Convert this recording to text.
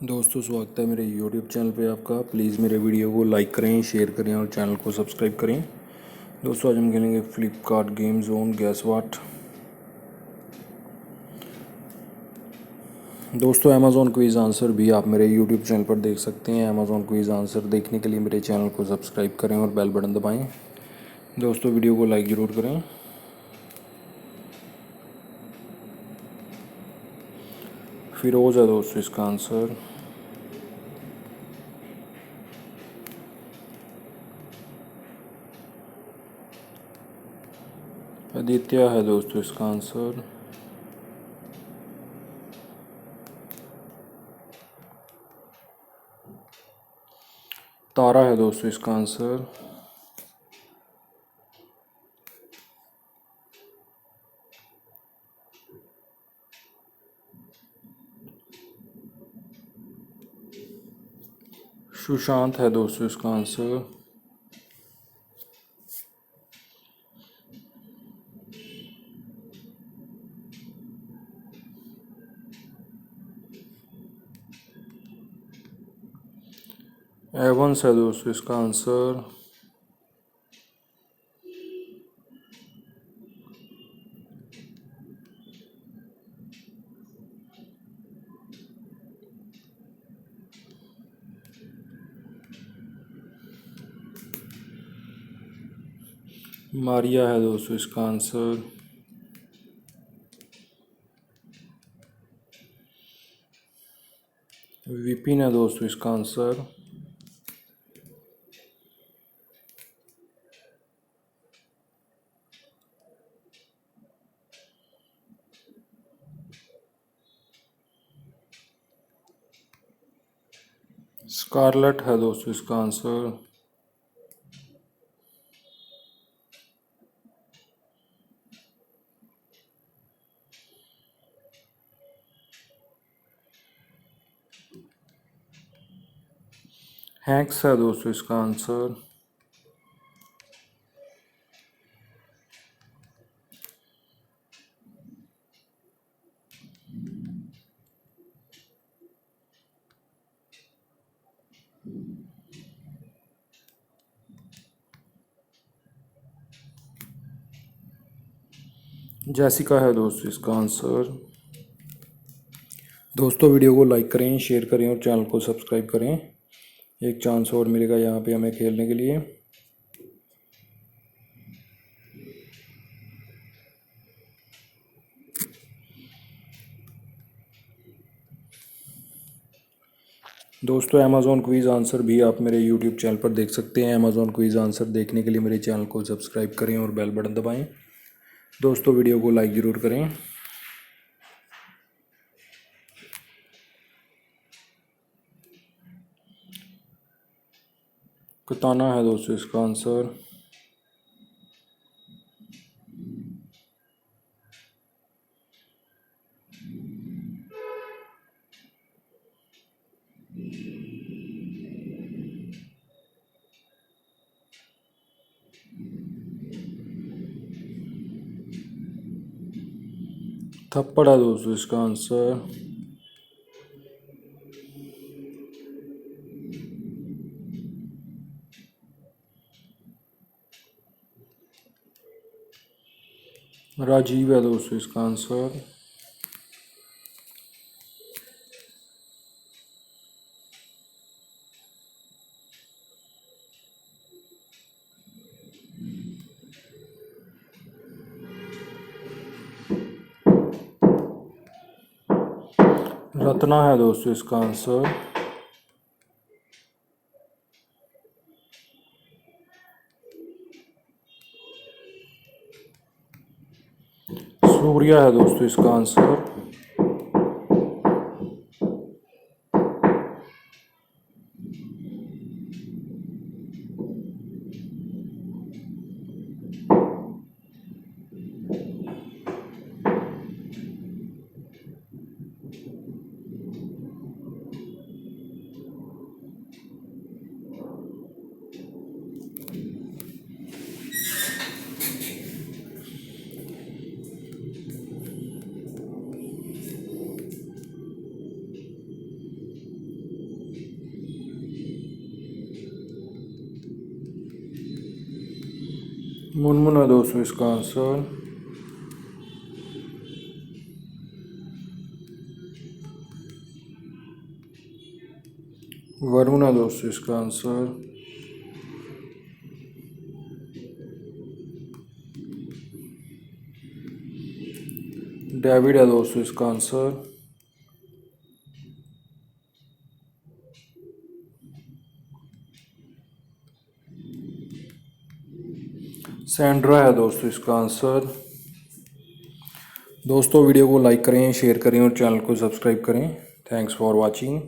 दोस्तों स्वागत है मेरे YouTube चैनल पे आपका। प्लीज़ मेरे वीडियो को लाइक करें, शेयर करें और चैनल को सब्सक्राइब करें। दोस्तों आज हम खेलेंगे फ्लिपकार्ट गेम जोन गैस वाट। दोस्तों अमेज़ॉन क्विज़ आंसर भी आप मेरे YouTube चैनल पर देख सकते हैं। अमेज़ॉन क्विज़ आंसर देखने के लिए मेरे चैनल को सब्सक्राइब करें और बेल बटन दबाएँ। दोस्तों वीडियो को लाइक ज़रूर करें। फिरोज़ है दोस्तों इसका आंसर। आदित्य है दोस्तों इसका आंसर। तारा है दोस्तों इसका आंसर। सुशांत है दोस्तों इसका आंसर। एवंस है दोस्तों इसका आंसर। मारिया है दोस्तों इसका आंसर। विपिन है दोस्तों इसका आंसर। स्कारलेट है दोस्तों इसका आंसर। हैक्स है दोस्तों इसका आंसर। जैसिका है दोस्तों इसका आंसर। दोस्तों वीडियो को लाइक करें, शेयर करें और चैनल को सब्सक्राइब करें। एक चांस और मिलेगा यहाँ पे हमें खेलने के लिए। दोस्तों अमेज़ॉन क्विज़ आंसर भी आप मेरे YouTube चैनल पर देख सकते हैं। अमेज़ॉन क्विज़ आंसर देखने के लिए मेरे चैनल को सब्सक्राइब करें और बेल बटन दबाएं। दोस्तों वीडियो को लाइक ज़रूर करें। कताना है दोस्तों इसका आंसर। थप्पड़ है दोस्तों इसका आंसर। राजीव है दोस्तों इसका आंसर। रत्ना है दोस्तों इसका आंसर। सूर्या है दोस्तों इसका आंसर। मुनमुन है दोस्तों इसका आंसर। वरुण है दोस्तों इसका आंसर। डेविड है दोस्तों इसका आंसर। सैंड्रा है दोस्तों इसका आंसर। दोस्तों वीडियो को लाइक करें, शेयर करें और चैनल को सब्सक्राइब करें। Thanks for watching.